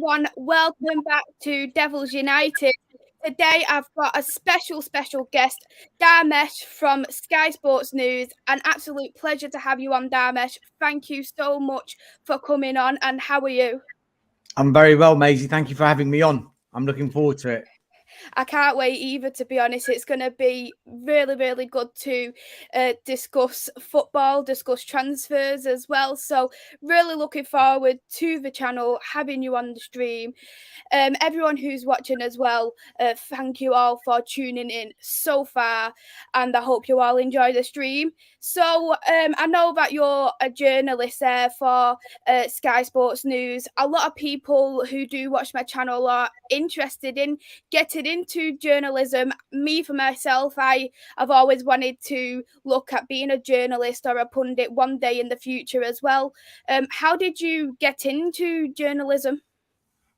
everyone, welcome back to Devils United. Today I've got a special guest, Dharmesh from Sky Sports News. An absolute pleasure to have you on, Dharmesh. Thank you so much for coming on, and how are you? I'm very well, Maisie. Thank you for having me on. I'm looking forward to it. I can't wait either, to be honest. It's going to be really good to discuss football, discuss transfers as well. So really looking forward to the channel, having you on the stream. Everyone who's watching as well, thank you all for tuning in so far, and I hope you all enjoy the stream. So I know that you're a journalist there for Sky Sports News. A lot of people who do watch my channel are interested in getting into journalism. Me, for myself, I've always wanted to look at being a journalist or a pundit one day in the future as well. How did you get into journalism?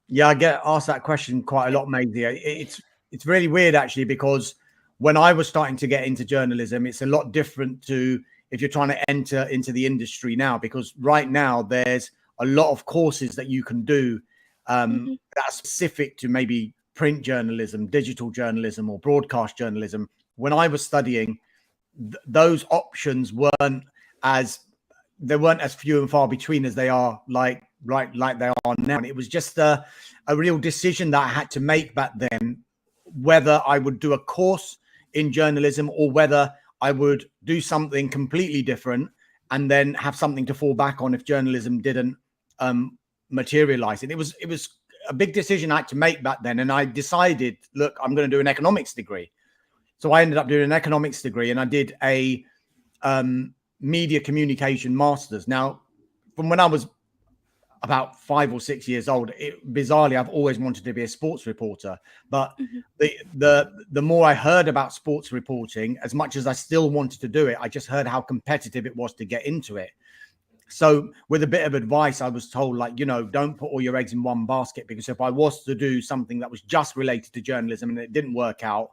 Yeah, I get asked that question quite a lot, Maisie. It's really weird, actually, because when I was starting to get into journalism, it's a lot different to if you're trying to enter into the industry now, because right now there's a lot of courses that you can do that's specific to maybe print journalism, digital journalism, or broadcast journalism. When I was studying, those options weren't as few and far between as they are like they are now. And it was just a real decision that I had to make back then, whether I would do a course in journalism or whether I would do something completely different and then have something to fall back on if journalism didn't materialize. And it was a big decision I had to make back then. And I decided, look, I'm going to do an economics degree. So I ended up doing an economics degree, and I did a media communication masters. Now, from when I was about 5 or 6 years old, bizarrely, I've always wanted to be a sports reporter. But the more I heard about sports reporting, as much as I still wanted to do it, I just heard how competitive it was to get into it. So with a bit of advice, I was told, like, don't put all your eggs in one basket, because if I was to do something that was just related to journalism and it didn't work out,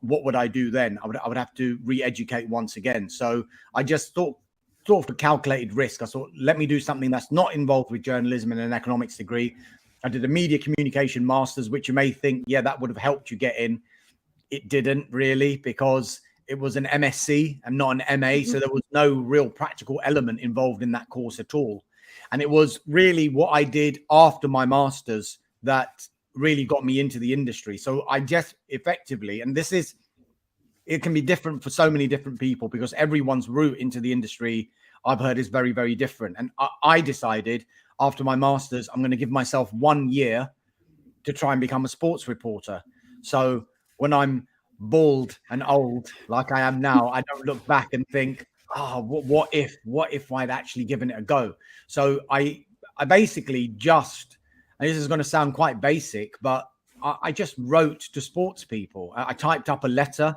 what would I do then? I would have to re-educate once again. So I just thought, sort of a calculated risk. I thought, let me do something that's not involved with journalism and an economics degree. I did a media communication masters, which you may think, yeah, that would have helped you get in. It didn't really, because it was an MSc and not an MA. So there was no real practical element involved in that course at all. And it was really what I did after my masters that really got me into the industry. So I just effectively, and it can be different for so many different people, because everyone's route into the industry, I've heard, is very different. And I decided after my masters, I'm going to give myself 1 year to try and become a sports reporter. So when I'm bald and old, like I am now, I don't look back and think, what if I'd actually given it a go? So I basically just, and this is going to sound quite basic, but I just wrote to sports people. I typed up a letter.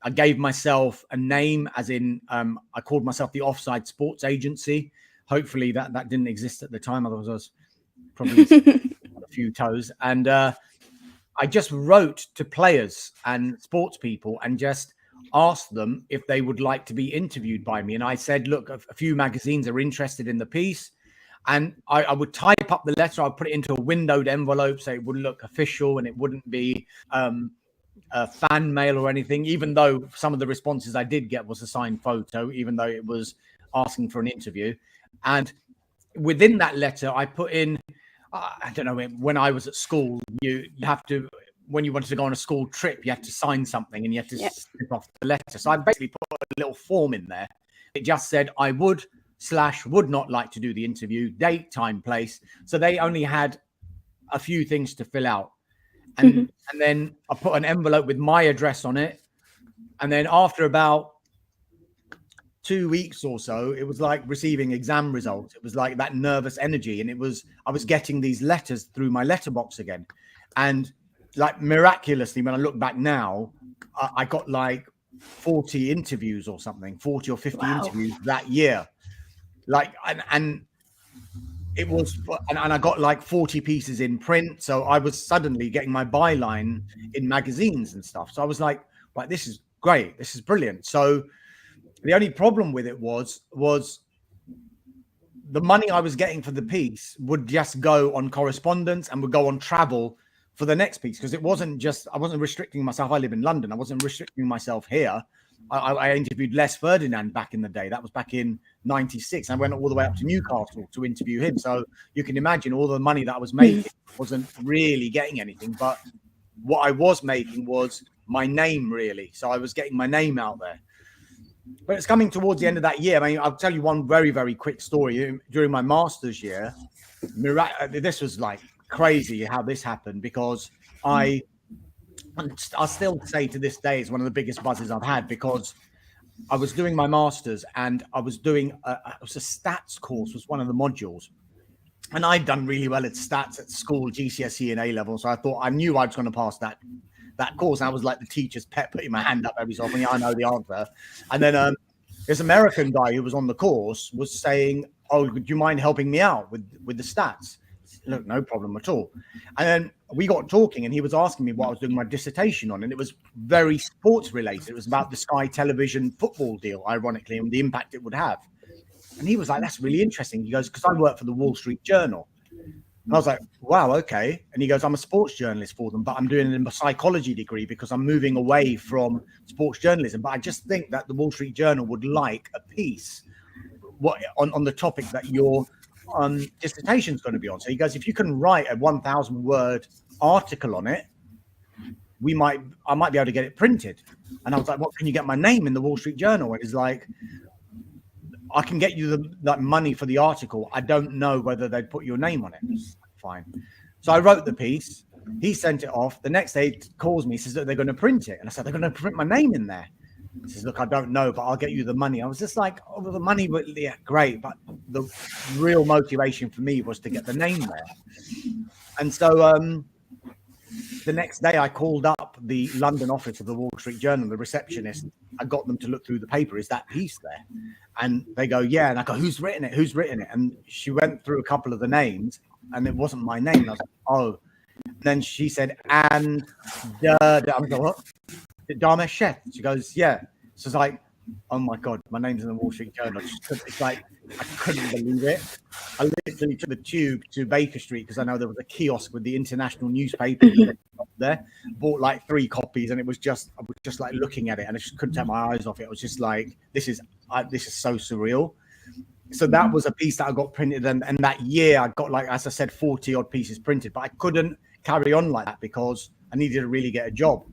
I gave myself a name, as in I called myself the Offside Sports Agency. Hopefully that didn't exist at the time. Otherwise I was probably a few toes. And I just wrote to players and sports people and just asked them if they would like to be interviewed by me. And I said, look, a few magazines are interested in the piece. And I would type up the letter. I'd put it into a windowed envelope so it wouldn't look official and it wouldn't be fan mail or anything, even though some of the responses I did get was a signed photo, even though it was asking for an interview. And within that letter, I put in, I don't know, when I was at school, you have to, when you wanted to go on a school trip, you have to sign something and you have to slip off the letter. So I basically put a little form in there. It just said I would not like to do the interview, date, time, place. So they only had a few things to fill out. And then I put an envelope with my address on it. And then after about 2 weeks or so, it was like receiving exam results. It was like that nervous energy. And I was getting these letters through my letterbox again. And like miraculously, when I look back now, I got like 40 interviews or something, 40 or 50 interviews that year. Like, and it was, and I got like 40 pieces in print. So I was suddenly getting my byline in magazines and stuff. So I was like, right, this is great. This is brilliant. So the only problem with it was the money I was getting for the piece would just go on correspondence and would go on travel for the next piece, because it wasn't just, I wasn't restricting myself. I live in London. I wasn't restricting myself here. I interviewed Les Ferdinand back in the day. That was back in 96. I went all the way up to Newcastle to interview him. So you can imagine all the money that I was making wasn't really getting anything. But what I was making was my name, really. So I was getting my name out there. But it's coming towards the end of that year. I mean, I'll tell you one very, very quick story. During my master's year, this was like crazy how this happened, because I still say to this day it's one of the biggest buzzes I've had, because I was doing my master's and I was doing it was a stats course, was one of the modules, and I'd done really well at stats at school, GCSE and A level, so I knew I was going to pass that course. And I was like the teacher's pet, putting my hand up every so often. Yeah, I know the answer. And then this American guy who was on the course was saying, "Oh, would you mind helping me out with the stats?" Look, no problem at all. And then we got talking, and he was asking me what I was doing my dissertation on, and it was very sports related. It was about the Sky Television football deal, ironically, and the impact it would have. And he was like, "That's really interesting." He goes, "Because I work for the Wall Street Journal." And I was like, "Wow, okay." And he goes, "I'm a sports journalist for them, but I'm doing a psychology degree because I'm moving away from sports journalism. But I just think that the Wall Street Journal would like a piece on the topic that your dissertation is going to be on." So he goes, "If you can write a 1,000 word article on it, I might be able to get it printed." And I was like, "What, can you get my name in the Wall Street Journal?" And he's like, "I can get you the money for the article. I don't know whether they'd put your name on it." Fine. So I wrote the piece. He sent it off. The next day he calls me, says that they're going to print it. And I said, "They're going to print my name in there?" He says, "Look, I don't know, but I'll get you the money." I was just like, "Oh, well, the money, yeah, great." But the real motivation for me was to get the name there. And so the next day I called up the London office of the Wall Street Journal, the receptionist. I got them to look through the paper. "Is that piece there?" And they go, "Yeah." And I go, "Who's written it? Who's written it?" And she went through a couple of the names, and it wasn't my name. And I was like, "Oh." And then she said, "And I'm like, "What? Dharmesh Sheth?" She goes, "Yeah." So it's like, oh my God, my name's in the Wall Street Journal. It's like, I couldn't believe it. I literally took the tube to Baker Street, because I know there was a kiosk with the international newspaper there. Bought like 3 copies, and I was just like looking at it, and I just couldn't take my eyes off it. I was just like, this is so surreal. So that was a piece that I got printed, and that year I got, like, as I said, 40 odd pieces printed, but I couldn't carry on like that because I needed to really get a job.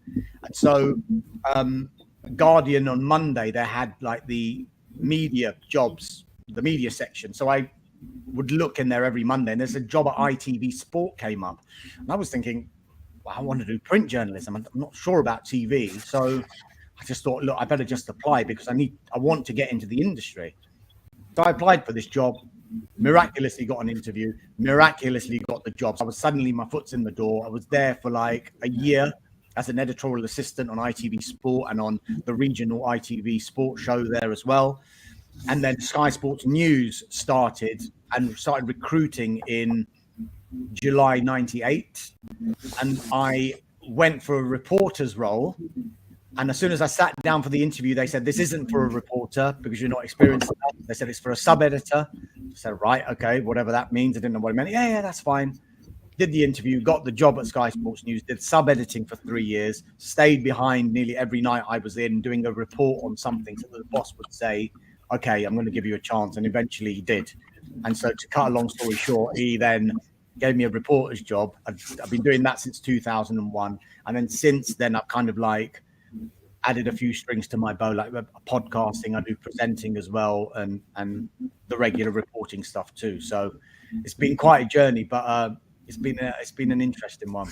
And so Guardian on Monday, they had like the media jobs, the media section. So I would look in there every Monday, and there's a job at ITV Sport came up. And I was thinking, well, I want to do print journalism. I'm not sure about TV. So I just thought, look, I better just apply, because I want to get into the industry. So I applied for this job, miraculously got an interview, miraculously got the job. So I was suddenly, my foot's in the door. I was there for like a year as an editorial assistant on ITV Sport and on the regional ITV Sport show there as well. And then Sky Sports News started recruiting in July 98. And I went for a reporter's role. And as soon as I sat down for the interview, they said, "This isn't for a reporter because you're not experienced enough." They said, "It's for a sub-editor." I said, "Right, okay, whatever that means." I didn't know what it meant. Yeah, that's fine. Did the interview, got the job at Sky Sports News, did sub-editing for 3 years, stayed behind nearly every night I was in doing a report on something, so the boss would say, "Okay, I'm going to give you a chance." And eventually he did. And so, to cut a long story short, he then gave me a reporter's job. I've been doing that since 2001. And then since then, I've kind of like added a few strings to my bow, like podcasting. I do presenting as well, and the regular reporting stuff too. So it's been quite a journey, but it's been an interesting one.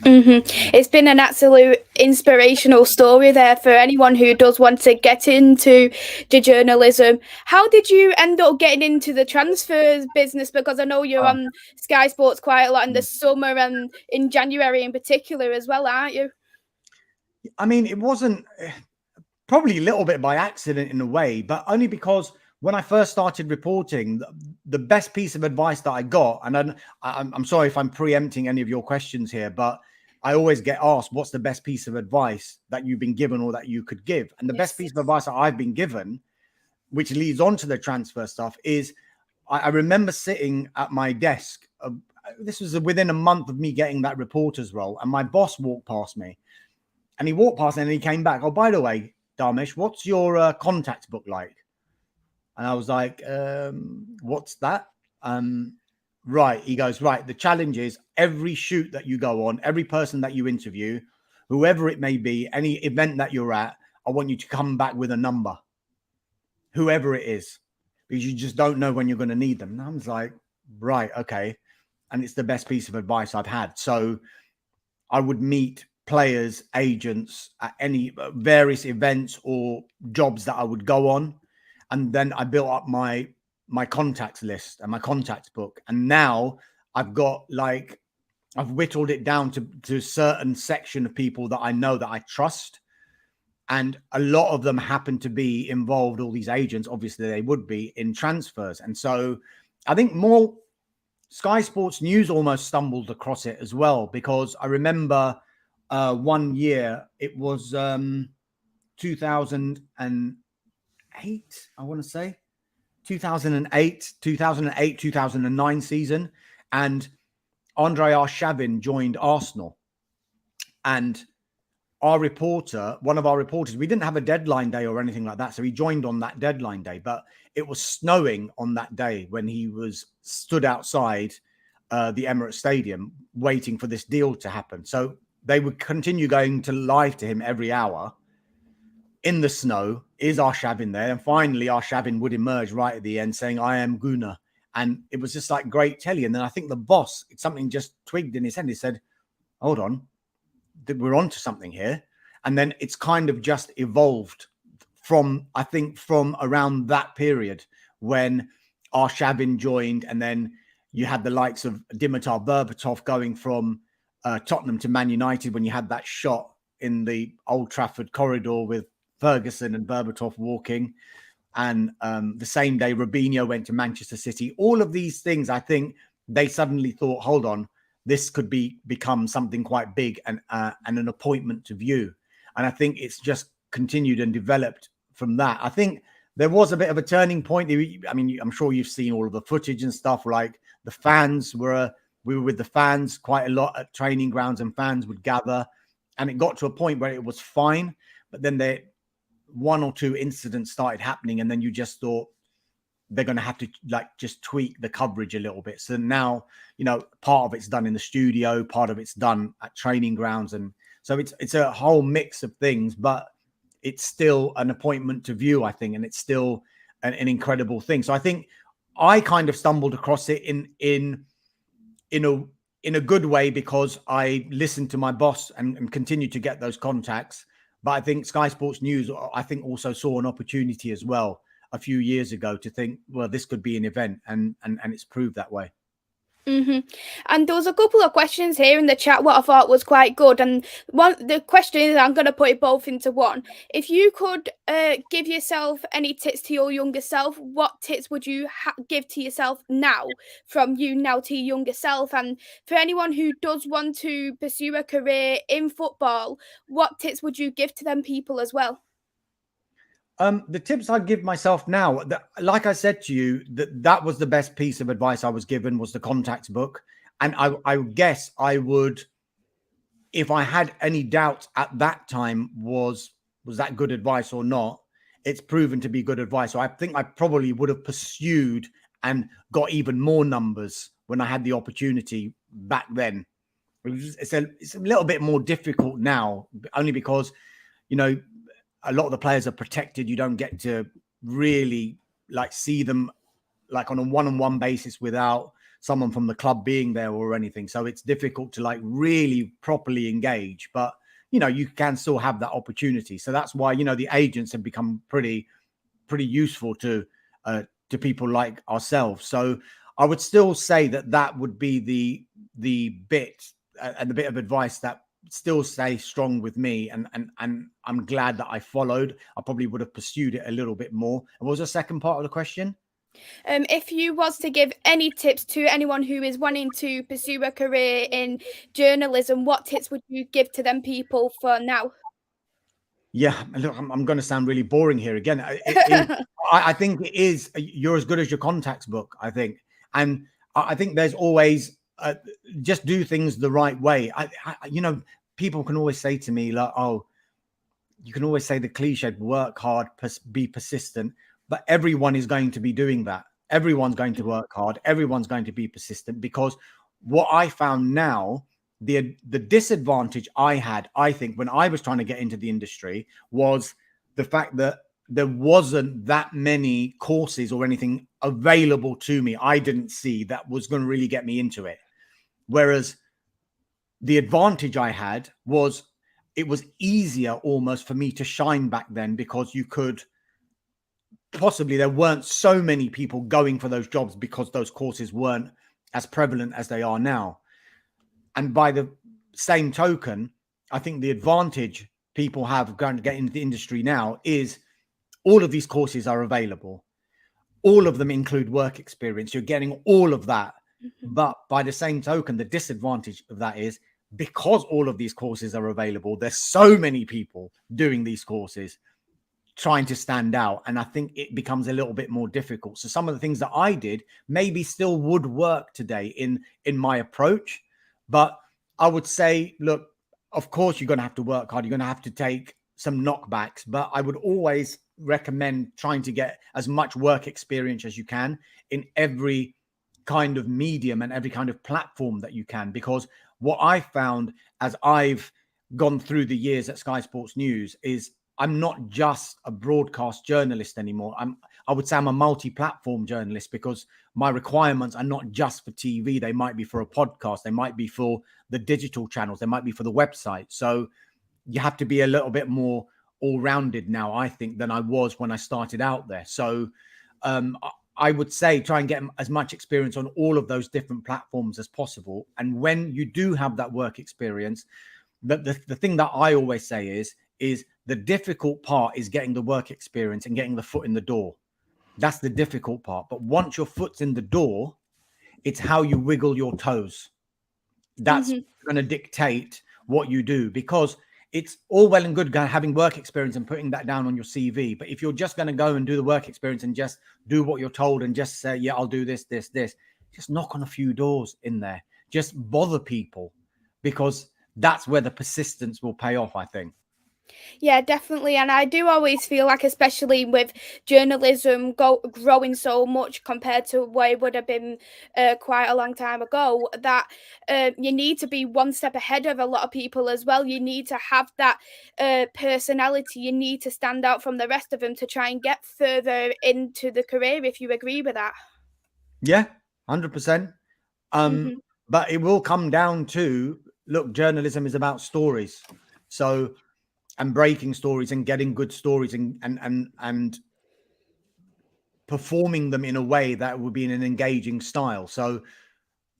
It's been an absolute inspirational story there for anyone who does want to get into the journalism. How did you end up getting into the transfers business? Because I know you're on Sky Sports quite a lot in the summer and in January in particular as well, aren't you? I mean, it wasn't, probably a little bit by accident in a way, but only because when I first started reporting, the best piece of advice that I got, and I'm sorry if I'm preempting any of your questions here, but I always get asked, what's the best piece of advice that you've been given or that you could give? And the best piece of advice that I've been given, which leads on to the transfer stuff, is I remember sitting at my desk. This was within a month of me getting that reporter's role, and my boss walked past me, and he walked past and he came back. Oh, by the way, Dharmesh, what's your contact book like? And I was like, what's that? Right. He goes, right. The challenge is every shoot that you go on, every person that you interview, whoever it may be, any event that you're at, I want you to come back with a number, whoever it is, because you just don't know when you're going to need them. And I was like, right, okay. And it's the best piece of advice I've had. So I would meet players, agents at any various events or jobs that I would go on. And then I built up my contacts list and my contacts book. And now I've got like, I've whittled it down to a certain section of people that I know that I trust. And a lot of them happen to be involved, all these agents, obviously they would be, in transfers. And so I think more Sky Sports News almost stumbled across it as well, because I remember one year, it was 2008, I want to say, 2008, 2009 season. And Andre Arshavin joined Arsenal. And our reporter, one of our reporters, we didn't have a deadline day or anything like that. So he joined on that deadline day, but it was snowing on that day when he was stood outside the Emirates Stadium waiting for this deal to happen. So they would continue going to live to him every hour in the snow. Is Arshavin there? And finally, Arshavin would emerge right at the end saying, I am Guna. And it was just like great telly. And then I think the boss, something just twigged in his head. He said, hold on, we're onto something here. And then it's kind of just evolved from, I think, from around that period when Arshavin joined, and then you had the likes of Dimitar Berbatov going from Tottenham to Man United, when you had that shot in the Old Trafford corridor with Ferguson and Berbatov walking. And the same day Robinho went to Manchester City. All of these things, I think they suddenly thought, hold on, this could become something quite big and an appointment to view. And I think it's just continued and developed from that. I think there was a bit of a turning point. I mean, I'm sure you've seen all of the footage and stuff. Like the fans we were with the fans quite a lot at training grounds, and fans would gather. And it got to a point where it was fine. But then one or two incidents started happening, and then you just thought they're going to have to like just tweak the coverage a little bit. So now, part of it's done in the studio, part of it's done at training grounds. And so it's a whole mix of things, but it's still an appointment to view, I think. And it's still an incredible thing. So I think I kind of stumbled across it in a good way, because I listened to my boss and continued to get those contacts. But I think Sky Sports News, I think, also saw an opportunity as well a few years ago to think, well, this could be an event, and it's proved that way. Mm-hmm. And there was a couple of questions here in the chat what I thought was quite good, and the question is, I'm going to put it both into one. If you could give yourself any tips to your younger self, what tips would you give to yourself now, from you now to your younger self? And for anyone who does want to pursue a career in football, what tips would you give to them people as well? The tips I'd give myself now, like I said to you, that was the best piece of advice I was given, was the contacts book. And I guess I would, if I had any doubt at that time, was that good advice or not? It's proven to be good advice. So I think I probably would have pursued and got even more numbers when I had the opportunity back then. It's a little bit more difficult now, only because, a lot of the players are protected. You don't get to really like see them like on a one-on-one basis without someone from the club being there or anything. So it's difficult to like really properly engage, but you can still have that opportunity. So that's why, the agents have become pretty useful to people like ourselves. So I would still say that would be the bit and the bit of advice that still stay strong with me, and I'm glad that I followed. I probably would have pursued it a little bit more. And what was the second part of the question? If you was to give any tips to anyone who is wanting to pursue a career in journalism, what tips would you give to them people for now? Yeah, look, I'm going to sound really boring here again. I think it is. You're as good as your contacts book, I think, and I think there's always just do things the right way. People can always say to me like, "Oh, you can always say the cliche, work hard, be persistent," but everyone is going to be doing that. Everyone's going to work hard. Everyone's going to be persistent, because what I found now, the disadvantage I had, I think, when I was trying to get into the industry was the fact that there wasn't that many courses or anything available to me. I didn't see that was going to really get me into it. Whereas the advantage I had was it was easier almost for me to shine back then, because you could possibly, there weren't so many people going for those jobs because those courses weren't as prevalent as they are now. And by the same token, I think the advantage people have going to get into the industry now is all of these courses are available. All of them include work experience. You're getting all of that. But by the same token, the disadvantage of that is, because all of these courses are available, there's so many people doing these courses trying to stand out. And I think it becomes a little bit more difficult. So some of the things that I did maybe still would work today in my approach. But I would say, look, of course, you're going to have to work hard. You're going to have to take some knockbacks. But I would always recommend trying to get as much work experience as you can in every kind of medium and every kind of platform that you can. Because what I found as I've gone through the years at Sky Sports News is I'm not just a broadcast journalist anymore. I would say I'm a multi-platform journalist, because my requirements are not just for TV. They might be for a podcast. They might be for the digital channels. They might be for the website. So you have to be a little bit more all-rounded now, I think, than I was when I started out there. So I would say try and get as much experience on all of those different platforms as possible. And when you do have that work experience, the thing that I always say is the difficult part is getting the work experience and getting the foot in the door. That's the difficult part. But once your foot's in the door, it's how you wiggle your toes. That's going to dictate what you do, because it's all well and good having work experience and putting that down on your CV. But if you're just going to go and do the work experience and just do what you're told and just say, yeah, I'll do this, just knock on a few doors in there. Just bother people, because that's where the persistence will pay off, I think. Yeah, definitely. And I do always feel like, especially with journalism growing so much compared to where it would have been quite a long time ago, that you need to be one step ahead of a lot of people as well. You need to have that personality. You need to stand out from the rest of them to try and get further into the career, if you agree with that. Yeah, 100%. But it will come down to, look, journalism is about stories. So, and breaking stories and getting good stories and performing them in a way that would be in an engaging style. So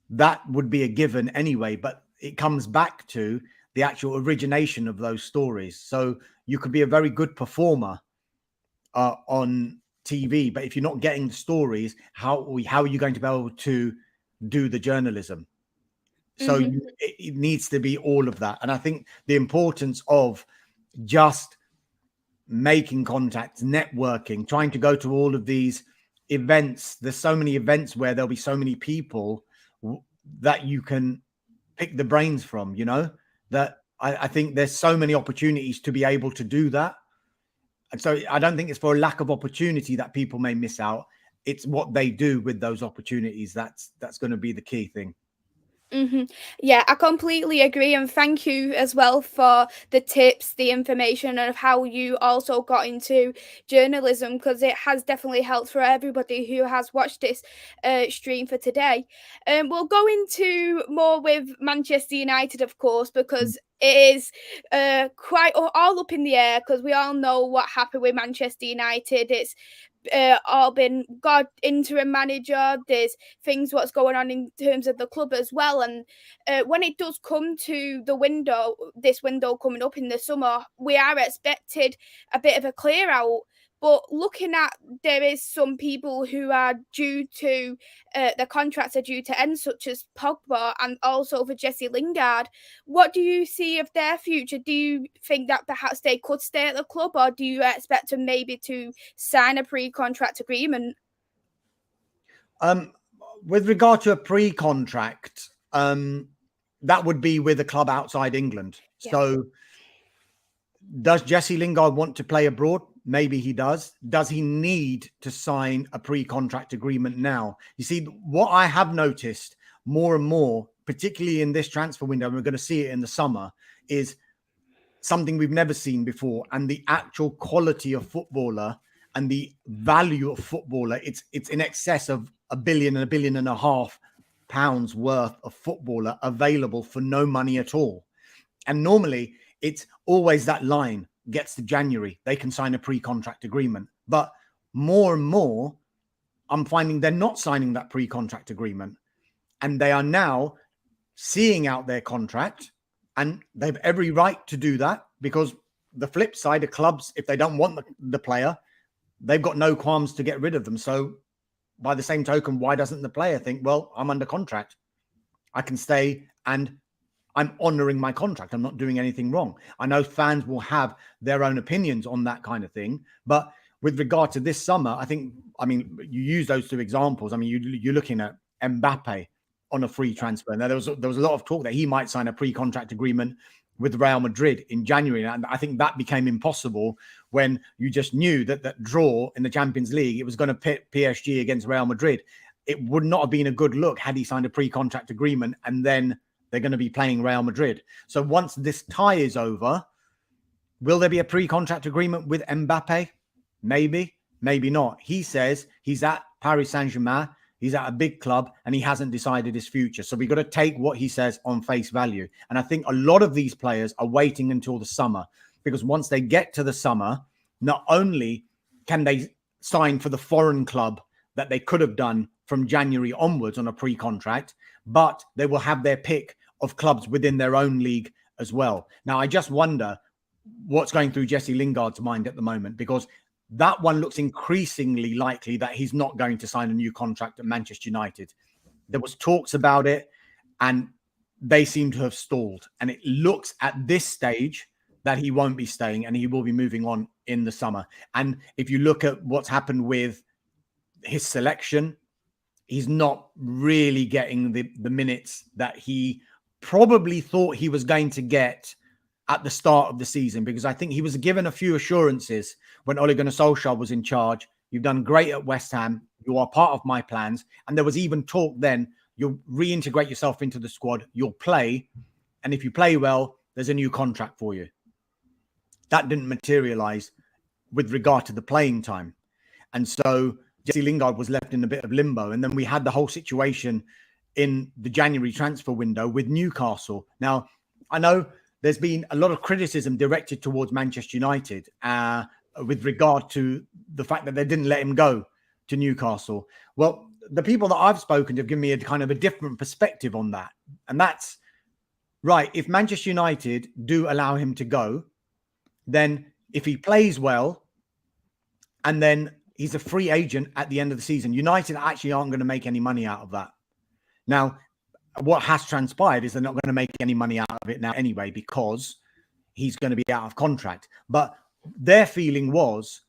that would be a given anyway, but it comes back to the actual origination of those stories. So you could be a very good performer on TV, but if you're not getting the stories, how are you going to be able to do the journalism? So it needs to be all of that. And I think the importance of just making contacts, networking, trying to go to all of these events. There's so many events where there'll be so many people that you can pick the brains from, that I think there's so many opportunities to be able to do that. And so I don't think it's for a lack of opportunity that people may miss out. It's what they do with those opportunities. That's going to be the key thing. Yeah, I completely agree, and thank you as well for the tips, the information, and of how you also got into journalism, because it has definitely helped for everybody who has watched this stream for today. We'll go into more with Manchester United, of course, because it is quite all up in the air, because we all know what happened with Manchester United. It's all been interim manager. There's things what's going on in terms of the club as well. And when it does come to this window coming up in the summer, we are expected a bit of a clear out. But looking at, there is some people who are due to, their contracts are due to end, such as Pogba and also for Jesse Lingard. What do you see of their future? Do you think that perhaps they could stay at the club, or do you expect them maybe to sign a pre-contract agreement? With regard to a pre-contract, that would be with a club outside England. Yeah. So does Jesse Lingard want to play abroad? Maybe he does. Does he need to sign a pre-contract agreement now? You see, what I have noticed more and more, particularly in this transfer window, and we're going to see it in the summer, is something we've never seen before. And the actual quality of footballer and the value of footballer, it's in excess of £1 billion and £1.5 billion worth of footballer available for no money at all. And normally it's always that line gets to January, they can sign a pre-contract agreement. But more and more, I'm finding they're not signing that pre-contract agreement. And they are now seeing out their contract, and they've every right to do that, because the flip side of clubs, if they don't want the player, they've got no qualms to get rid of them. So by the same token, why doesn't the player think, well, I'm under contract, I can stay and I'm honoring my contract, I'm not doing anything wrong? I know fans will have their own opinions on that kind of thing, but with regard to this summer, I mean, you use those two examples. I mean, you're looking at Mbappe on a free transfer. Now, there was a lot of talk that he might sign a pre-contract agreement with Real Madrid in January. And I think that became impossible when you just knew that that draw in the Champions League, it was going to pit PSG against Real Madrid. It would not have been a good look had he signed a pre-contract agreement and then they're going to be playing Real Madrid. So once this tie is over, will there be a pre-contract agreement with Mbappe? Maybe, maybe not. He says he's at Paris Saint-Germain. He's at a big club and he hasn't decided his future. So we've got to take what he says on face value. And I think a lot of these players are waiting until the summer, because once they get to the summer, not only can they sign for the foreign club that they could have done from January onwards on a pre-contract, but they will have their pick of clubs within their own league as well. Now, I just wonder what's going through Jesse Lingard's mind at the moment, because that one looks increasingly likely that he's not going to sign a new contract at Manchester United. There was talks about it and they seem to have stalled. And it looks at this stage that he won't be staying and he will be moving on in the summer. And if you look at what's happened with his selection, he's not really getting the minutes that he probably thought he was going to get at the start of the season, because I think he was given a few assurances when Ole Gunnar Solskjaer was in charge. You've done great at West Ham. You are part of my plans. And there was even talk then, you'll reintegrate yourself into the squad, you'll play. And if you play well, there's a new contract for you. That didn't materialize with regard to the playing time. And so Jesse Lingard was left in a bit of limbo. And then we had the whole situation in the January transfer window with Newcastle. Now, I know there's been a lot of criticism directed towards Manchester United with regard to the fact that they didn't let him go to Newcastle. Well, the people that I've spoken to have given me a kind of a different perspective on that. And that's right. If Manchester United do allow him to go, then if he plays well and then he's a free agent at the end of the season, United actually aren't going to make any money out of that. Now, what has transpired is they're not going to make any money out of it now anyway, because he's going to be out of contract. But their feeling was,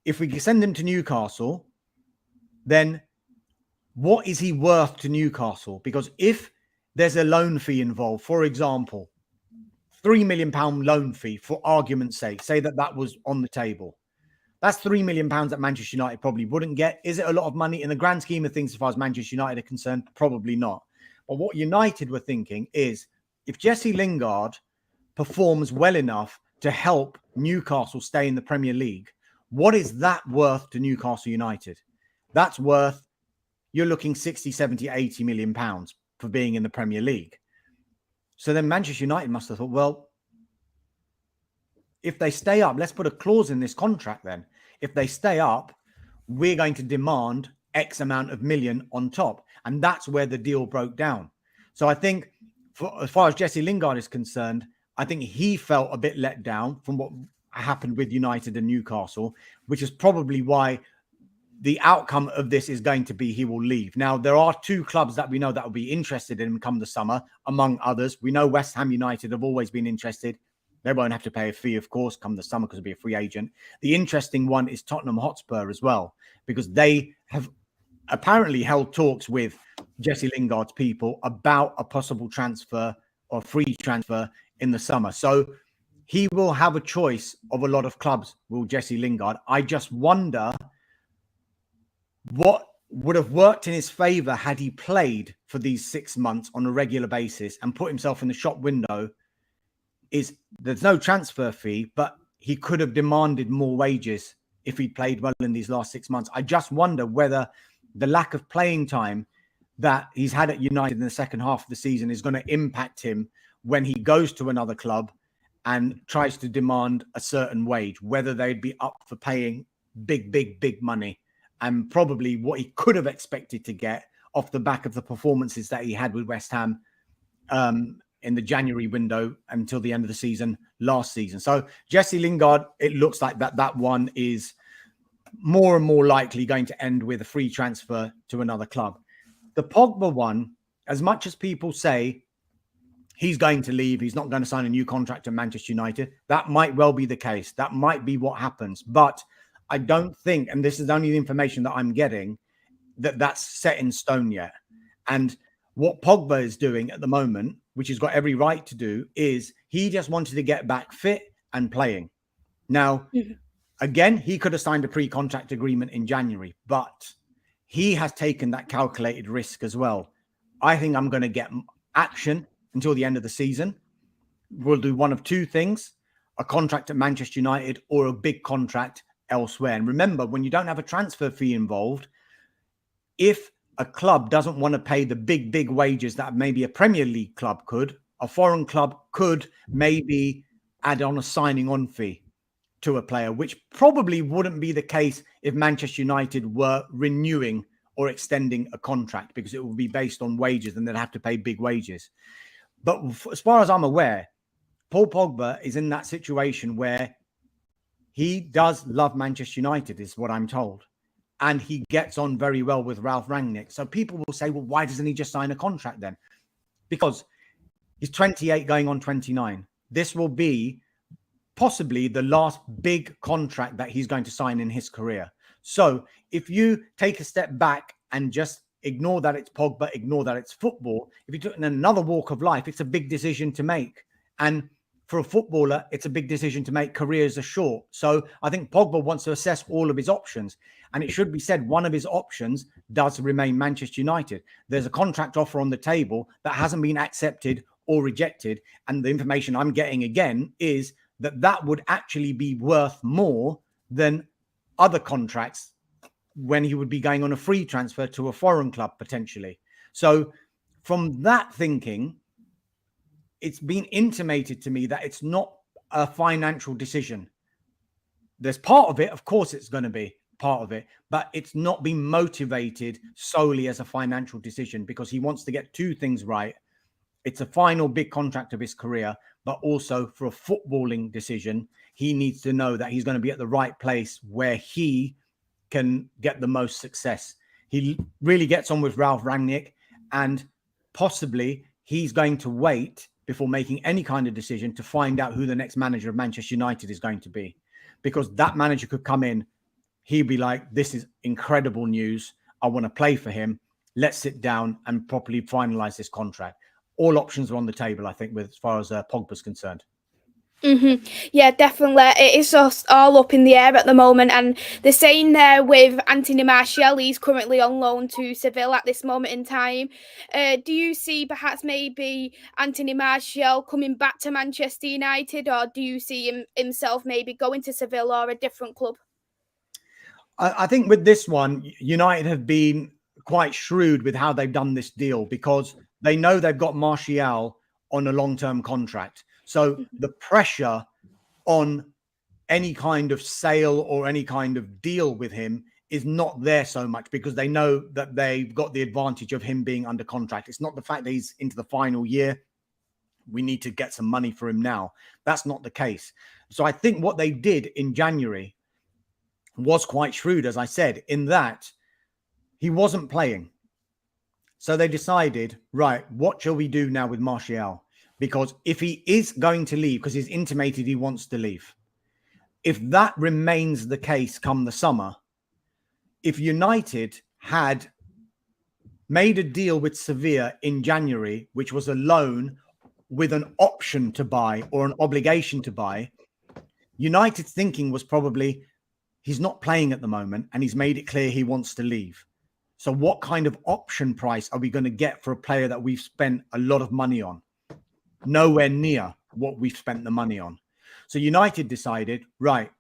if we send him to Newcastle, then what is he worth to Newcastle? Because if there's a loan fee involved, for example, £3 million loan fee, for argument's sake, say that was on the table. That's £3 million that Manchester United probably wouldn't get. Is it a lot of money in the grand scheme of things as far as Manchester United are concerned? Probably not. But what United were thinking is, if Jesse Lingard performs well enough to help Newcastle stay in the Premier League, what is that worth to Newcastle United? That's worth, you're looking 60, 70, 80 million pounds for being in the Premier League. So then Manchester United must have thought, well, if they stay up, let's put a clause in this contract then. If they stay up, we're going to demand X amount of million on top. And that's where the deal broke down. So I think, as far as Jesse Lingard is concerned, I think he felt a bit let down from what happened with United and Newcastle, which is probably why the outcome of this is going to be he will leave. Now, there are two clubs that we know that will be interested in him come the summer, among others. We know West Ham United have always been interested. They won't have to pay a fee, of course, come the summer because he'll be a free agent. The interesting one is Tottenham Hotspur as well, because they have apparently held talks with Jesse Lingard's people about a possible transfer or free transfer in the summer. So he will have a choice of a lot of clubs, will Jesse Lingard. I just wonder what would have worked in his favor had he played for these 6 months on a regular basis and put himself in the shop window. Is there's no transfer fee, but he could have demanded more wages if he played well in these last 6 months. I just wonder whether the lack of playing time that he's had at United in the second half of the season is going to impact him when he goes to another club and tries to demand a certain wage, whether they'd be up for paying big money. And probably what he could have expected to get off the back of the performances that he had with West Ham in the January window until the end of the season last season. So Jesse Lingard, it looks like that one is more and more likely going to end with a free transfer to another club. The Pogba one, as much as people say he's going to leave, he's not going to sign a new contract at Manchester United, that might well be the case. That might be what happens. But I don't think, and this is only the information that I'm getting, that that's set in stone yet. And what Pogba is doing at the moment, which he's got every right to do, is he just wanted to get back fit and playing. Now, again, he could have signed a pre-contract agreement in January, but he has taken that calculated risk as well. I think I'm going to get action until the end of the season. We'll do one of two things, a contract at Manchester United or a big contract elsewhere. And remember, when you don't have a transfer fee involved, if a club doesn't want to pay the big wages that maybe a Premier League club could, a foreign club could maybe add on a signing on fee to a player, which probably wouldn't be the case if Manchester United were renewing or extending a contract, because it would be based on wages and they'd have to pay big wages. But as far as I'm aware, Paul Pogba is in that situation where he does love Manchester United, is what I'm told. And he gets on very well with Ralph Rangnick. So people will say, well, why doesn't he just sign a contract then? Because he's 28 going on 29. This will be possibly the last big contract that he's going to sign in his career. So if you take a step back and just ignore that it's Pogba, ignore that it's football, if you do it in another walk of life, it's a big decision to make. And for a footballer, it's a big decision to make. Careers are short. So I think Pogba wants to assess all of his options. And it should be said, one of his options does remain Manchester United. There's a contract offer on the table that hasn't been accepted or rejected. And the information I'm getting again is that would actually be worth more than other contracts when he would be going on a free transfer to a foreign club potentially. So from that thinking, it's been intimated to me that it's not a financial decision. There's part of it, of course it's going to be part of it, but it's not been motivated solely as a financial decision, because he wants to get two things right. It's a final big contract of his career, but also for a footballing decision, he needs to know that he's going to be at the right place where he can get the most success. He really gets on with Ralph Rangnick, and possibly he's going to wait before making any kind of decision to find out who the next manager of Manchester United is going to be. Because that manager could come in, he'd be like, this is incredible news. I want to play for him. Let's sit down and properly finalize this contract. All options are on the table, I think, with as far as Pogba's concerned. Yeah, definitely. It is just all up in the air at the moment, and the same there with Anthony Martial. He's currently on loan to Seville at this moment in time. Do you see perhaps maybe Anthony Martial coming back to Manchester United, or do you see himself maybe going to Seville or a different club? I think with this one, United have been quite shrewd with how they've done this deal, because they know they've got Martial on a long-term contract. So the pressure on any kind of sale or any kind of deal with him is not there so much, because they know that they've got the advantage of him being under contract. It's not the fact that he's into the final year. we need to get some money for him now. That's not the case. So I think what they did in January was quite shrewd, as I said, in that he wasn't playing. So they decided, right, what shall we do now with Martial? Because if he is going to leave, because he's intimated he wants to leave, if that remains the case come the summer, if United had made a deal with Sevilla in January, which was a loan with an option to buy or an obligation to buy, United's thinking was probably, he's not playing at the moment and he's made it clear he wants to leave. So what kind of option price are we going to get for a player that we've spent a lot of money on? Nowhere near what we've spent the money on. So United decided, right,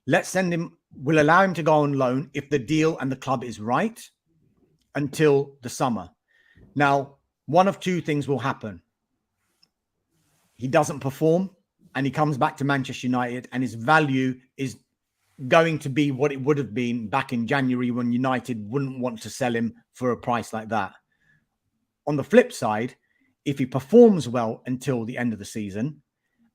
let's send him, we'll allow him to go on loan if the deal and the club is right until the summer. Now, one of two things will happen. He doesn't perform and he comes back to Manchester United and his value is going to be what it would have been back in January when United wouldn't want to sell him for a price like that. On the flip side, if he performs well until the end of the season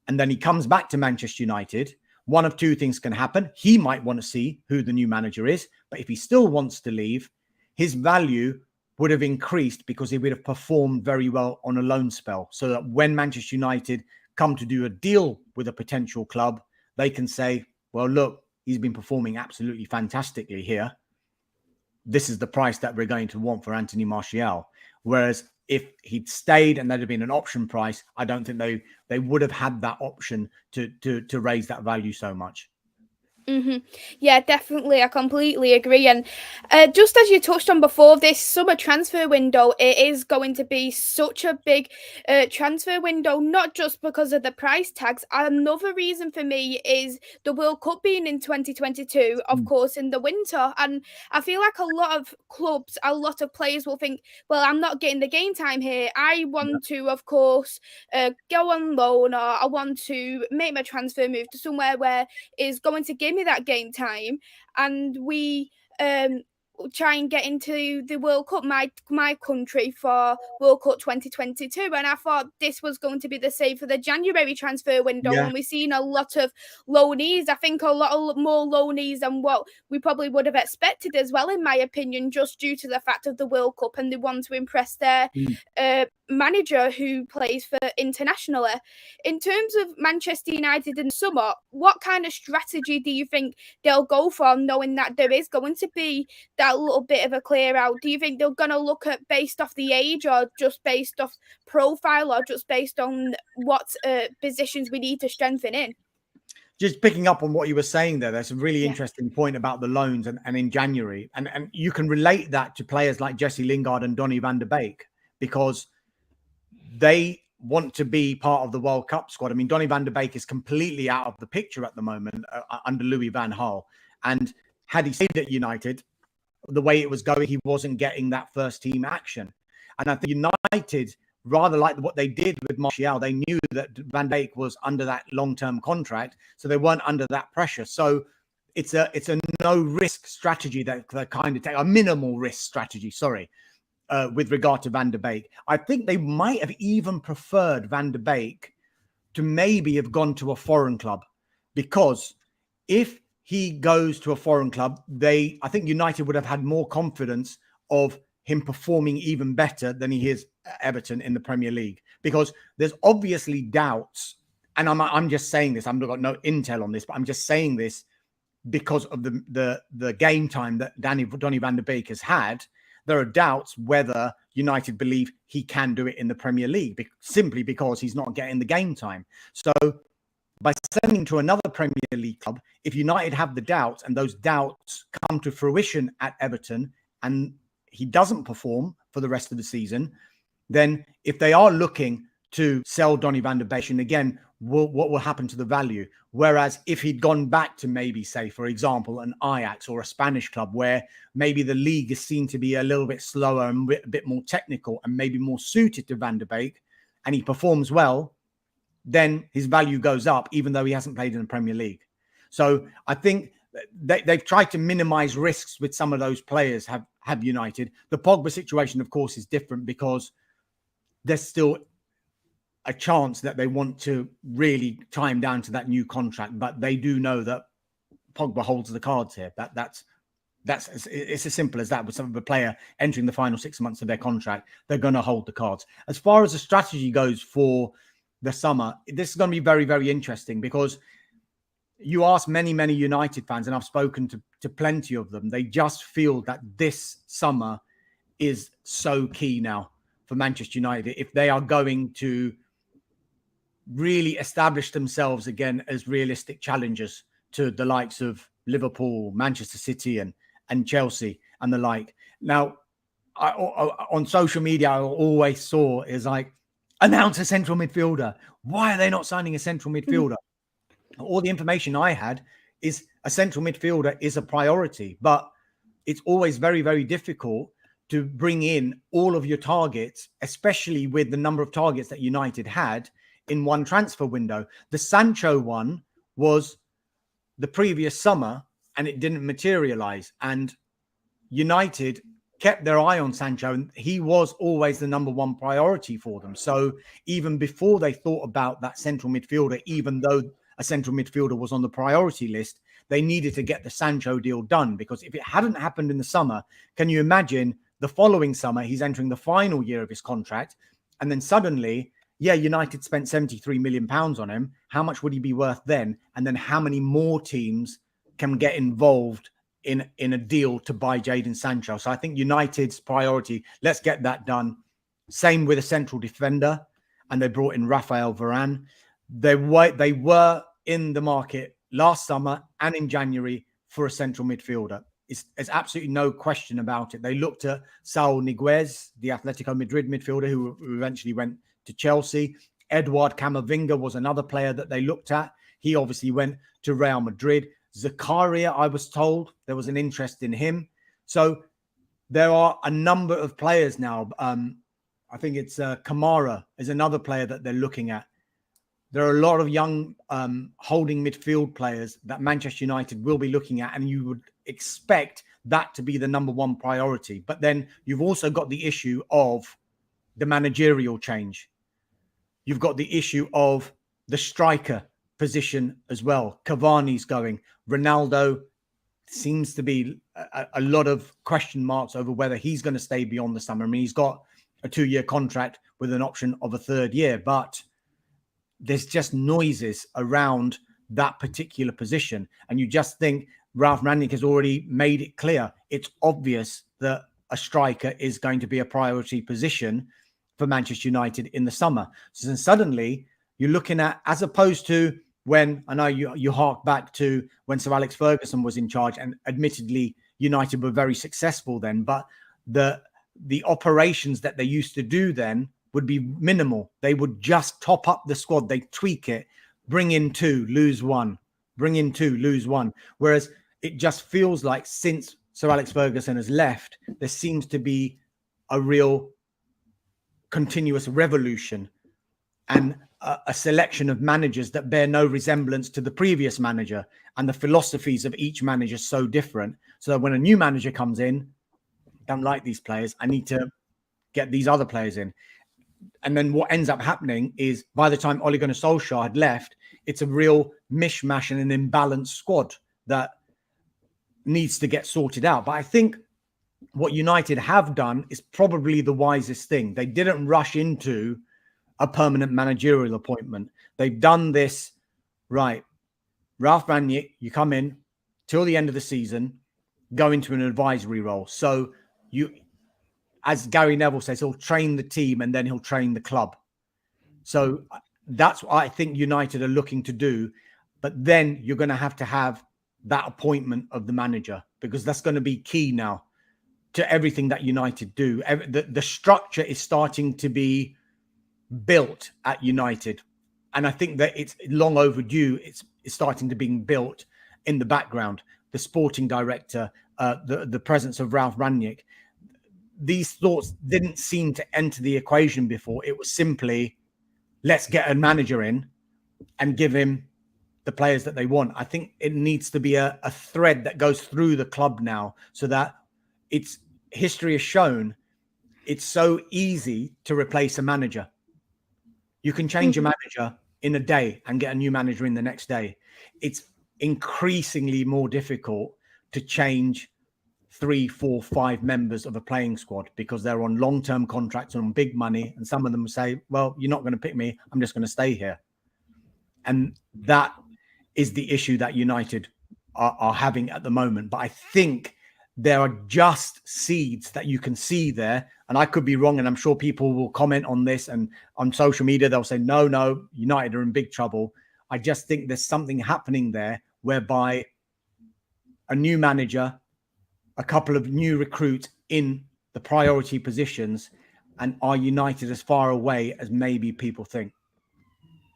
and then he comes back to Manchester United, one of two things can happen. He might want to see who the new manager is, but if he still wants to leave, his value would have increased because he would have performed very well on a loan spell, so that when Manchester United come to do a deal with a potential club, they can say, well, look, he's been performing absolutely fantastically here. This is the price that we're going to want for Anthony Martial. Whereas if he'd stayed and there'd have been an option price, I don't think they would have had that option to raise that value so much. Mm-hmm. Yeah, definitely. I completely agree. And just as you touched on before, this summer transfer window, it is going to be such a big transfer window, not just because of the price tags. Another reason for me is the World Cup being in 2022, of course, in the winter. And I feel like a lot of clubs, a lot of players will think, well, I'm not getting the game time here. I want to, of course, go on loan, or I want to make my transfer move to somewhere where is going to give me that game time, and we try and get into the World Cup, my country, for World Cup 2022. And I thought this was going to be the same for the January transfer window, and we've seen a lot of loanees. I think a lot more loanees than what we probably would have expected as well, in my opinion, just due to the fact of the World Cup, and they want to impress their manager who plays for internationally. In terms of Manchester United in the summer, what kind of strategy do you think they'll go for, knowing that there is going to be that little bit of a clear out? Do you think they're going to look at based off the age, or just based off profile, or just based on what positions we need to strengthen in? Just picking up on what you were saying there, there's a really interesting point about the loans and in January. And you can relate that to players like Jesse Lingard and Donny van de Beek, because they want to be part of the World Cup squad. I mean, Donny van de Beek is completely out of the picture at the moment under Louis van Gaal. And had he stayed at United, the way it was going, he wasn't getting that first team action. And I think United, rather like what they did with Martial, they knew that Van Dijk was under that long-term contract, so they weren't under that pressure. So it's a no-risk strategy that they kind of take, a minimal risk strategy, with regard to Van de Beek. I think they might have even preferred Van de Beek to maybe have gone to a foreign club, because if he goes to a foreign club, I think United would have had more confidence of him performing even better than he is at Everton in the Premier League, because there's obviously doubts. And I'm just saying this. I've got no intel on this, but I'm just saying this because of the game time that Donny van de Beek has had. There are doubts whether United believe he can do it in the Premier League, simply because he's not getting the game time. So by sending to another Premier League club, if United have the doubts and those doubts come to fruition at Everton and he doesn't perform for the rest of the season, then if they are looking to sell Donny van de Beek, and again, what will happen to the value? Whereas if he'd gone back to maybe, say, for example, an Ajax or a Spanish club where maybe the league is seen to be a little bit slower and a bit more technical and maybe more suited to Van de Beek, and he performs well, then his value goes up, even though he hasn't played in the Premier League. So I think they've tried to minimize risks with some of those players, have United. The Pogba situation, of course, is different because there's still a chance that they want to really tie him down to that new contract, but they do know that Pogba holds the cards here. That's it's as simple as that. With some of a player entering the final 6 months of their contract, they're going to hold the cards. As far as the strategy goes for the summer, this is going to be very, very interesting, because you ask many, many United fans, and I've spoken to plenty of them, they just feel that this summer is so key now for Manchester United if they are going to really establish themselves again as realistic challengers to the likes of Liverpool, Manchester City, and Chelsea and the like. Now, on social media, I always saw is like, announce a central midfielder. Why are they not signing a central midfielder? All the information I had is a central midfielder is a priority, but it's always very, very difficult to bring in all of your targets, especially with the number of targets that United had in one transfer window. The Sancho one was the previous summer and it didn't materialize. And United kept their eye on Sancho, and he was always the number one priority for them. So even before they thought about that central midfielder, even though a central midfielder was on the priority list, they needed to get the Sancho deal done, because if it hadn't happened in the summer, can you imagine the following summer, he's entering the final year of his contract, and then suddenly, yeah, United spent £73 million on him. How much would he be worth then? And then how many more teams can get involved in a deal to buy Jadon Sancho? So I think United's priority, let's get that done. Same with a central defender, and they brought in Rafael Varane. They were in the market last summer and in January for a central midfielder. There's absolutely no question about it. They looked at Saul Niguez, the Atletico Madrid midfielder who eventually went to Chelsea. Edouard Camavinga was another player that they looked at. He obviously went to Real Madrid. Zakaria, I was told there was an interest in him. So there are a number of players now. I think it's Kamara is another player that they're looking at. There are a lot of young holding midfield players that Manchester United will be looking at, and you would expect that to be the number one priority. But then you've also got the issue of the managerial change. You've got the issue of the striker position as well. Cavani's going. Ronaldo seems to be a lot of question marks over whether he's going to stay beyond the summer. I mean, he's got a 2-year contract with an option of a 3rd year, but there's just noises around that particular position. And you just think Ralf Rangnick has already made it clear. It's obvious that a striker is going to be a priority position for Manchester United in the summer. So then suddenly you're looking at, as opposed to when, I know you hark back to when Sir Alex Ferguson was in charge, and admittedly United were very successful then, but the operations that they used to do then would be minimal. They would just top up the squad. They tweak it, bring in 2, lose 1, bring in 2, lose 1. Whereas it just feels like since Sir Alex Ferguson has left, there seems to be a real continuous revolution and a selection of managers that bear no resemblance to the previous manager, and the philosophies of each manager so different. So that when a new manager comes in, I don't like these players, I need to get these other players in. And then what ends up happening is by the time Ole Gunnar Solskjaer had left, it's a real mishmash and an imbalanced squad that needs to get sorted out. But I think what United have done is probably the wisest thing. They didn't rush into a permanent managerial appointment. They've done this right. Ralf Rangnick, you come in till the end of the season, go into an advisory role. So you, as Gary Neville says, he'll train the team and then he'll train the club. So that's what I think United are looking to do. But then you're going to have that appointment of the manager, because that's going to be key now to everything that United do. The structure is starting to be built at United. And I think that it's long overdue. It's starting to be built in the background. The sporting director, the presence of Ralf Rangnick. These thoughts didn't seem to enter the equation before. It was simply, let's get a manager in and give him the players that they want. I think it needs to be a thread that goes through the club now, so that history has shown it's so easy to replace a manager. You can change a manager in a day and get a new manager in the next day. It's increasingly more difficult to change 3, 4, 5 members of a playing squad because they're on long-term contracts and on big money. And some of them say, well, you're not going to pick me. I'm just going to stay here. And that is the issue that United are having at the moment. But I think there are just seeds that you can see there. And I could be wrong. And I'm sure people will comment on this, and on social media, they'll say, no, United are in big trouble. I just think there's something happening there whereby a new manager, a couple of new recruits in the priority positions, and are United as far away as maybe people think.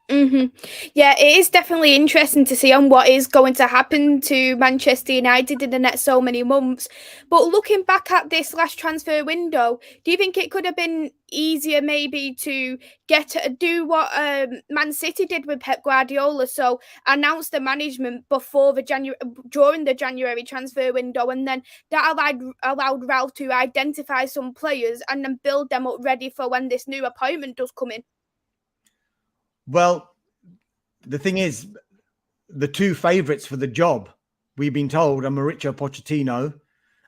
Yeah, it is definitely interesting to see on what is going to happen to Manchester United in the next so many months. But looking back at this last transfer window, do you think it could have been easier maybe to do what Man City did with Pep Guardiola? So announce the management during the January transfer window, and then that allowed Ralph to identify some players and then build them up ready for when this new appointment does come in. Well, the thing is, the two favourites for the job, we've been told, are Mauricio Pochettino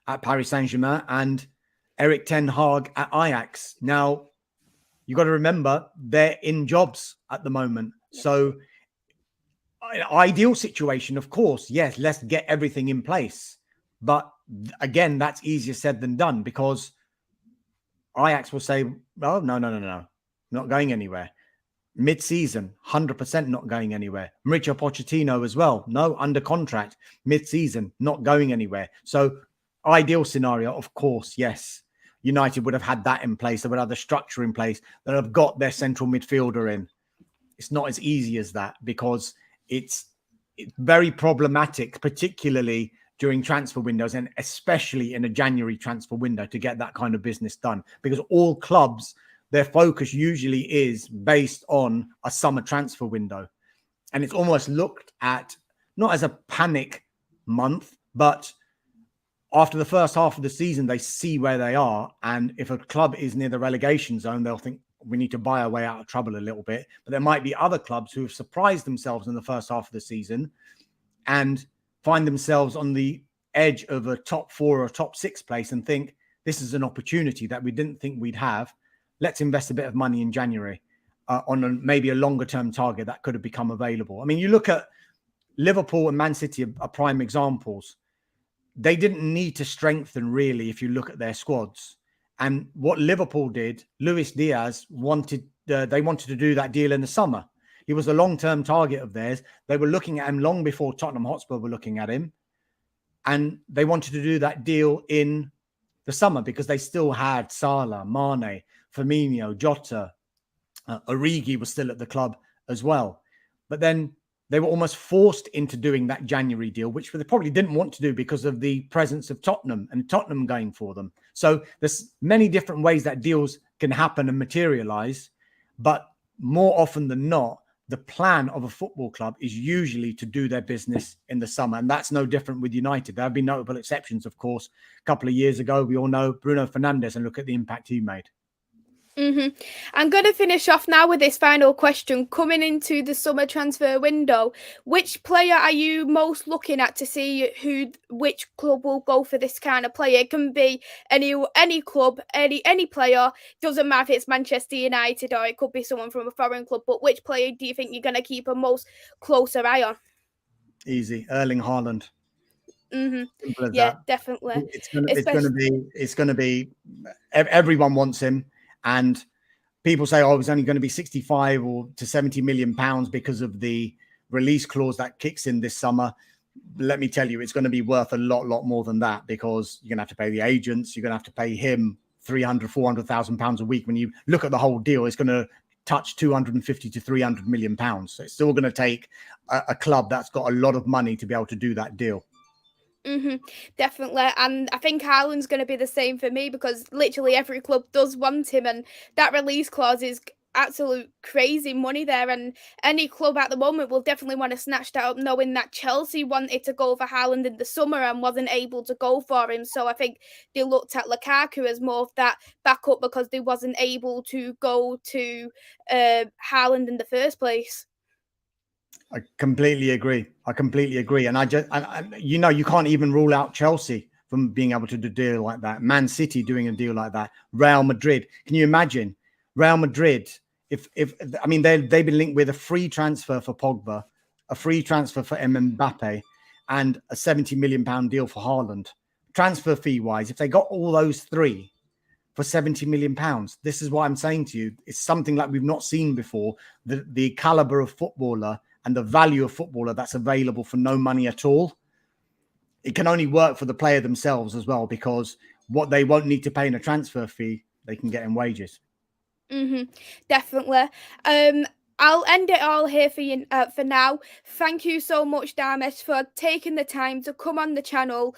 at Paris Saint-Germain and Erik ten Hag at Ajax. Now, you got to remember, they're in jobs at the moment. So, ideal situation, of course, yes, let's get everything in place. But again, that's easier said than done, because Ajax will say, oh, no, not going anywhere. Mid-season, 100% not going anywhere. Mauricio Pochettino as well. No, under contract. Mid-season, not going anywhere. So, ideal scenario, of course, yes. United would have had that in place. They would have the structure in place. They would have got their central midfielder in. It's not as easy as that, because it's very problematic, particularly during transfer windows, and especially in a January transfer window, to get that kind of business done. Because all clubs, their focus usually is based on a summer transfer window. And it's almost looked at not as a panic month, but after the first half of the season, they see where they are. And if a club is near the relegation zone, they'll think, we need to buy our way out of trouble a little bit. But there might be other clubs who have surprised themselves in the first half of the season and find themselves on the edge of a top 4 or top 6 place and think, this is an opportunity that we didn't think we'd have. Let's invest a bit of money in January on maybe a longer term target that could have become available. I mean, you look at Liverpool and Man City are prime examples. They didn't need to strengthen, really, if you look at their squads. And what Liverpool did, Luis Diaz wanted to do that deal in the summer. He was a long-term target of theirs. They were looking at him long before Tottenham Hotspur were looking at him. And they wanted to do that deal in the summer because they still had Salah, Mane, Firmino, Jota, Origi was still at the club as well. But then they were almost forced into doing that January deal, which they probably didn't want to do because of the presence of Tottenham and Tottenham going for them. So there's many different ways that deals can happen and materialize. But more often than not, the plan of a football club is usually to do their business in the summer. And that's no different with United. There have been notable exceptions, of course. A couple of years ago, we all know Bruno Fernandes, and look at the impact he made. I'm going to finish off now with this final question. Coming into the summer transfer window, which player are you most looking at to see which club will go for this kind of player? It can be any club, any player. Doesn't matter if it's Manchester United or it could be someone from a foreign club. But which player do you think you're going to keep a most closer eye on? Easy, Erling Haaland. Yeah, that. Definitely. It's going to be. Everyone wants him. And people say, oh, it's only going to be 65 or to 70 million pounds because of the release clause that kicks in this summer. Let me tell you, it's going to be worth a lot more than that, because you're going to have to pay the agents. You're going to have to pay him 300, 400,000 pounds a week. When you look at the whole deal, it's going to touch 250 to 300 million pounds. So it's still going to take a club that's got a lot of money to be able to do that deal. Definitely. And I think Haaland's going to be the same for me, because literally every club does want him, and that release clause is absolute crazy money there, and any club at the moment will definitely want to snatch that up, knowing that Chelsea wanted to go for Haaland in the summer and wasn't able to go for him. So I think they looked at Lukaku as more of that backup because they wasn't able to go to Haaland in the first place. I completely agree. And you can't even rule out Chelsea from being able to do a deal like that. Man City doing a deal like that. Real Madrid. Can you imagine Real Madrid? If I mean, they've been linked with a free transfer for Pogba, a free transfer for Mbappe, and a £70 million deal for Haaland. Transfer fee wise, if they got all those three for £70 million, this is what I'm saying to you. It's something like we've not seen before. The caliber of footballer and the value of footballer that's available for no money at all. It can only work for the player themselves as well, because what they won't need to pay in a transfer fee, they can get in wages. Definitely. I'll end it all here for you for now. Thank you so much, Dharmesh, for taking the time to come on the channel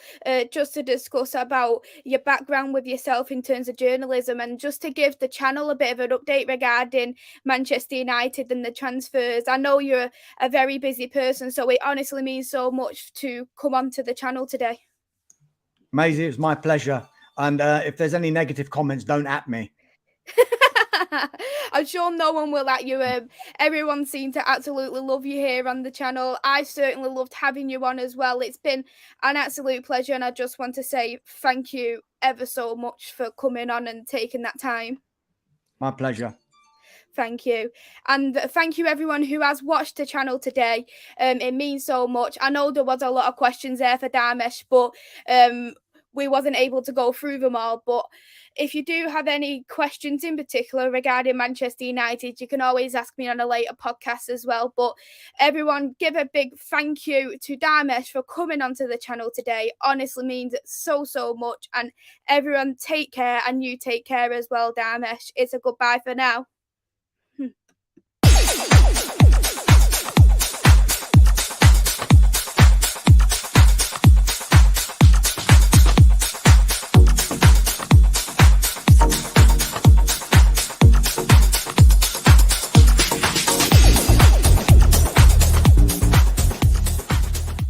just to discuss about your background with yourself in terms of journalism, and just to give the channel a bit of an update regarding Manchester United and the transfers. I know you're a very busy person, so it honestly means so much to come onto the channel today. Maisie, it's my pleasure. And if there's any negative comments, don't at me. I'm sure no one will at you. Everyone seemed to absolutely love you here on the channel. I certainly loved having you on as well. It's been an absolute pleasure, and I just want to say thank you ever so much for coming on and taking that time. My pleasure. Thank you. And thank you everyone who has watched the channel today. It means so much. I know there was a lot of questions there for Dharmesh, but we wasn't able to go through them all. But if you do have any questions in particular regarding Manchester United, you can always ask me on a later podcast as well. But everyone, give a big thank you to Dharmesh for coming onto the channel today. Honestly means so much. And everyone take care, and you take care as well, Dharmesh. It's a goodbye for now.